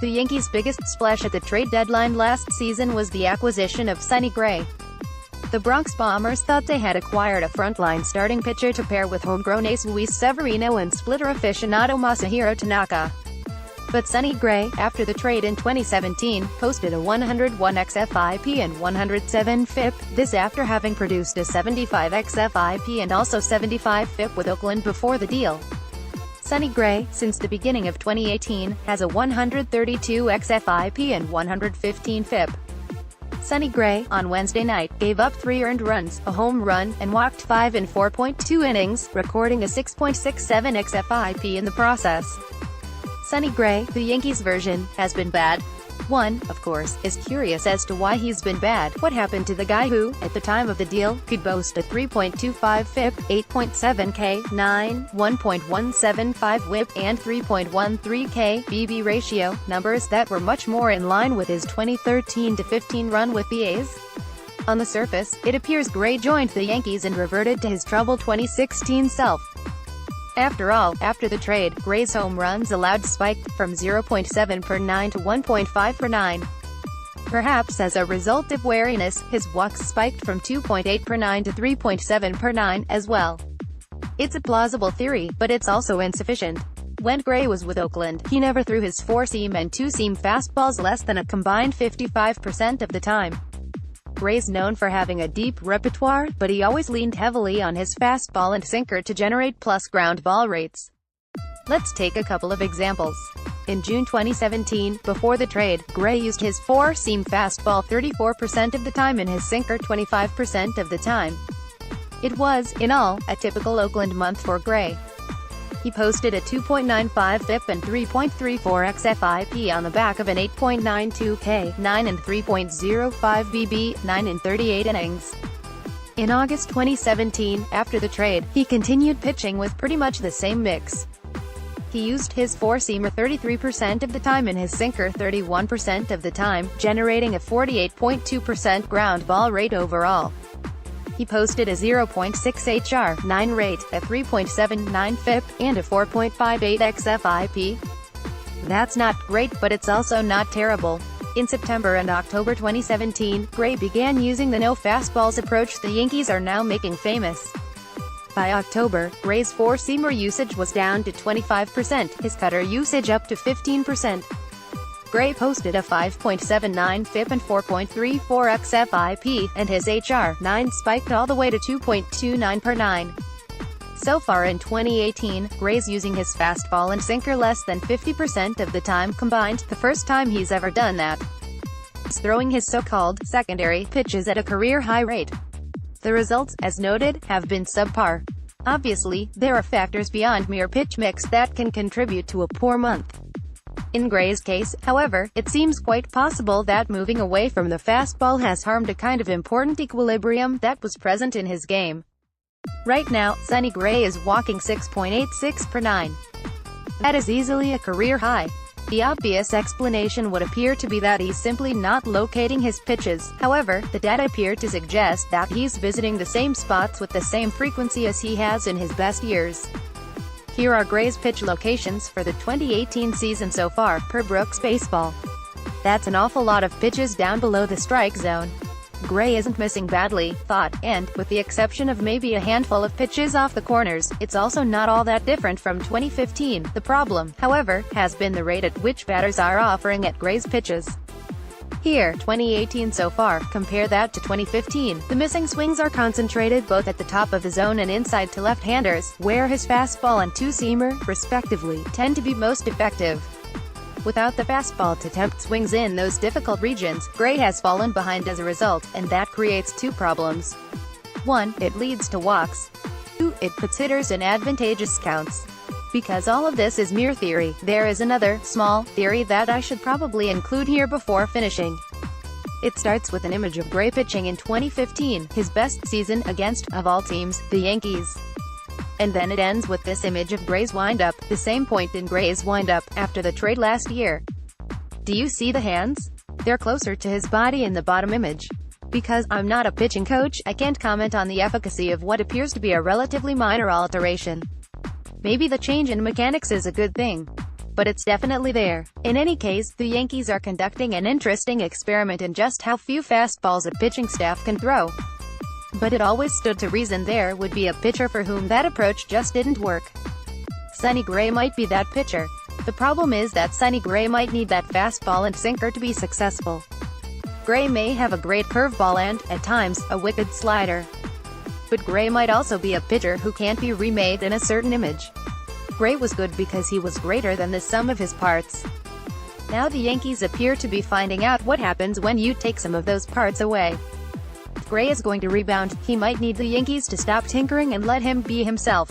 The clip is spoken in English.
The Yankees' biggest splash at the trade deadline last season was the acquisition of Sonny Gray. The Bronx Bombers thought they had acquired a frontline starting pitcher to pair with homegrown ace Severino and splitter aficionado Masahiro Tanaka. But Sonny Gray, after the trade in 2017, posted a 101 xFIP and 107 FIP, this after having produced a 75 xFIP and also 75 FIP with Oakland before the deal. Sonny Gray, since the beginning of 2018, has a 132 xFIP and 115 FIP. Sonny Gray, on Wednesday night, gave up 3 earned runs, a home run, and walked 5 in 4.2 innings, recording a 6.67 xFIP in the process. Sonny Gray, the Yankees version, has been bad. One, of course, is curious as to why he's been bad. What happened to the guy who, at the time of the deal, could boast a 3.25 FIP, 8.7 K, 1.175 WHIP, and 3.13 K BB ratio, numbers that were much more in line with his 2013-15 run with the A's? On the surface, it appears Gray joined the Yankees and reverted to his troubled 2016 self. After all, after the trade, Gray's home runs allowed spiked from 0.7 per 9 to 1.5 per 9. Perhaps as a result of wariness, his walks spiked from 2.8 per 9 to 3.7 per 9, as well. It's a plausible theory, but it's also insufficient. When Gray was with Oakland, he never threw his 4-seam and 2-seam fastballs less than a combined 55% of the time. Gray's known for having a deep repertoire, but he always leaned heavily on his fastball and sinker to generate plus ground ball rates. Let's take a couple of examples. In June 2017, before the trade, Gray used his 4-seam fastball 34% of the time and his sinker 25% of the time. It was, in all, a typical Oakland month for Gray. He posted a 2.95 FIP and 3.34 xFIP on the back of an 8.92 K, 9 and 3.05 BB, 9 in 38 innings. In August 2017, after the trade, he continued pitching with pretty much the same mix. He used his 4-seamer 33% of the time and his sinker 31% of the time, generating a 48.2% ground ball rate overall. He posted a 0.6 HR, 9 rate, a 3.79 FIP, and a 4.58 xFIP. That's not great, but it's also not terrible. In September and October 2017, Gray began using the no-fastballs approach the Yankees are now making famous. By October, Gray's 4-seamer usage was down to 25%, his cutter usage up to 15%. Gray posted a 5.79 FIP and 4.34 xFIP, and his HR9 spiked all the way to 2.29 per 9. So far in 2018, Gray's using his fastball and sinker less than 50% of the time combined, the first time he's ever done that. He's throwing his so-called secondary pitches at a career-high rate. The results, as noted, have been subpar. Obviously, there are factors beyond mere pitch mix that can contribute to a poor month. In Gray's case, however, it seems quite possible that moving away from the fastball has harmed a kind of important equilibrium that was present in his game. Right now, Sonny Gray is walking 6.86 per 9. That is easily a career high. The obvious explanation would appear to be that he's simply not locating his pitches. However, the data appear to suggest that he's visiting the same spots with the same frequency as he has in his best years. Here are Gray's pitch locations for the 2018 season so far, per Brooks Baseball. That's an awful lot of pitches down below the strike zone. Gray isn't missing badly, thought, and, with the exception of maybe a handful of pitches off the corners, it's also not all that different from 2015. The problem, however, has been the rate at which batters are offering at Gray's pitches. Here, 2018 so far, compare that to 2015. The missing swings are concentrated both at the top of the zone and inside to left-handers, where his fastball and 2-seamer, respectively, tend to be most effective. Without the fastball to tempt swings in those difficult regions, Gray has fallen behind as a result, and that creates 2 problems. 1. It leads to walks. 2. It puts hitters in advantageous counts. Because all of this is mere theory, there is another, small, theory that I should probably include here before finishing. It starts with an image of Gray pitching in 2015, his best season, against, of all teams, the Yankees. And then it ends with this image of Gray's windup, the same point in Gray's windup, after the trade last year. Do you see the hands? They're closer to his body in the bottom image. Because I'm not a pitching coach, I can't comment on the efficacy of what appears to be a relatively minor alteration. Maybe the change in mechanics is a good thing. but it's definitely there. In any case, the Yankees are conducting an interesting experiment in just how few fastballs a pitching staff can throw. But it always stood to reason there would be a pitcher for whom that approach just didn't work. Sonny Gray might be that pitcher. The problem is that Sonny Gray might need that fastball and sinker to be successful. Gray may have a great curveball and, at times, a wicked slider. But Gray might also be a pitcher who can't be remade in a certain image. Gray was good because he was greater than the sum of his parts. Now the Yankees appear to be finding out what happens when you take some of those parts away. If Gray is going to rebound, he might need the Yankees to stop tinkering and let him be himself.